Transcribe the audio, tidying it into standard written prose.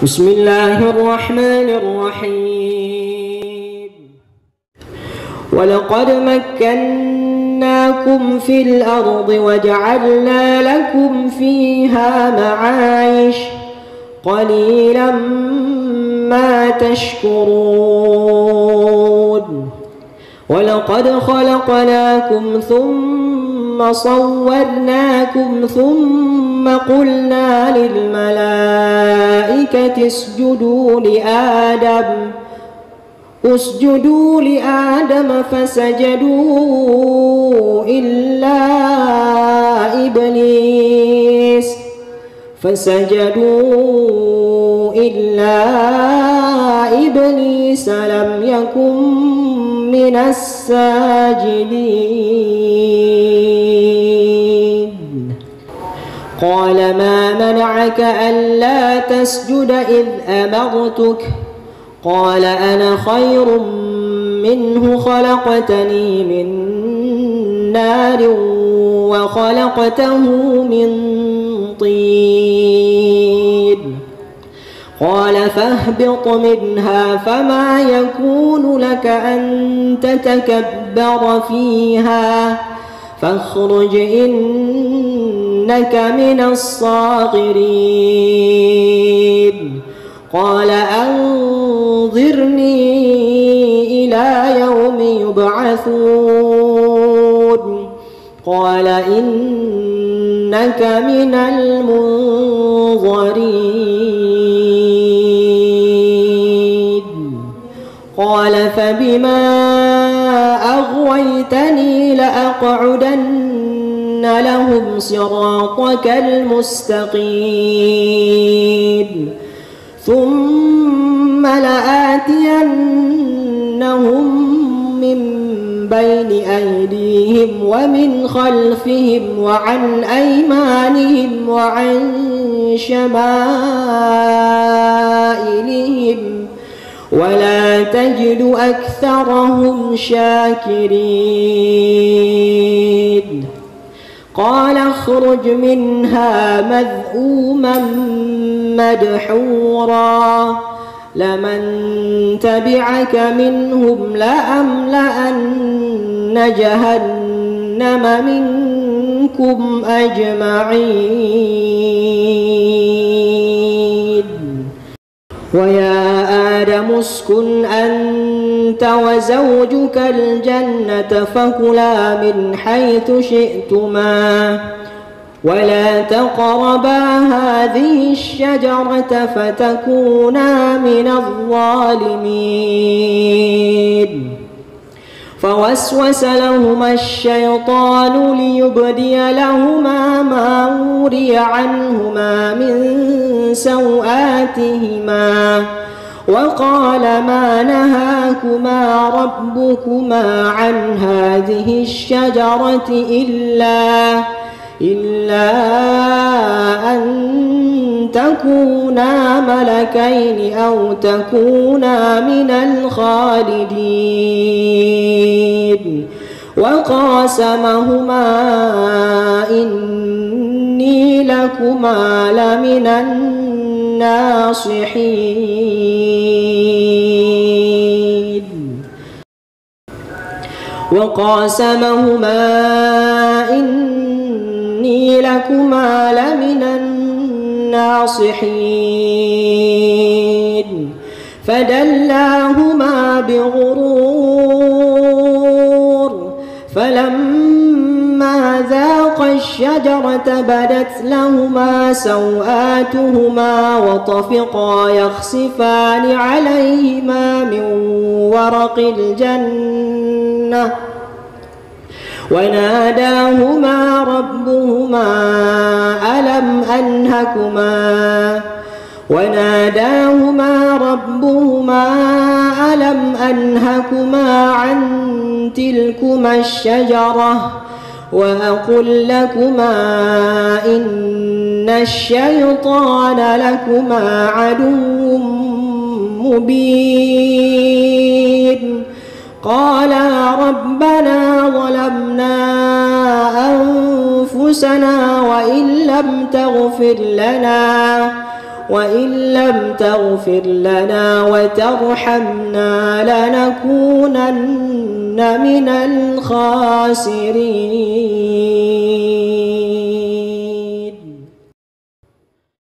بسم الله الرحمن الرحيم. ولقد مكناكم في الأرض وجعلنا لكم فيها معايش قليلا ما تشكرون. ولقد خلقناكم ثم صورناكم ثم قلنا للملائكة اسجدوا لآدم فسجدوا إلا إبليس لم يكن من الساجدين. قال ما منعك ألا تسجد إذ أمرتك؟ قال أنا خير منه خلقتني من نار وخلقته من طين. قال فاهبط منها فما يكون لك أن تتكبر فيها فاخرج إنك من الصاغرين. قال أنظرني إلى يوم يبعثون. قال إنك من المنظرين. قال فبما أغويتني لأقعدن لهم صراطك المستقيم ثم لآتينهم من بين أيديهم ومن خلفهم وعن أيمانهم وعن شمائلهم ولا تجد أكثرهم شاكرين. قال اخرج منها مذءوما مدحورا لمن تبعك منهم لأملأن جهنم منكم أجمعين. ويا آدم اسكن أنت وزوجك الجنة فكلا من حيث شئتما ولا تقربا هذه الشجرة فتكونا من الظالمين. فوسوس لهما الشيطان ليبدي لهما ما وري عنهما من سوآتهما وقال ما نهاكما ربكما عن هذه الشجرة إلا أن تكونا ملكين أو تكونا من الخالدين. وقاسمهما إني لكما لمن الناصحين. إني لكما لمن الناصحين. فدلاهما بغرور فلما ذاقا الشجرة بدت لهما سوآتهما وطفقا يخصفان عليهما من وناداهما ربهما ألم أنهكما عن تلكما الشجرة وأقل لكما إن الشيطان لكما عدو مبين. قالا ربنا ظلمنا أنفسنا وإن لم تغفر لنا وإن لم تغفر لنا وترحمنا لنكونن من الخاسرين.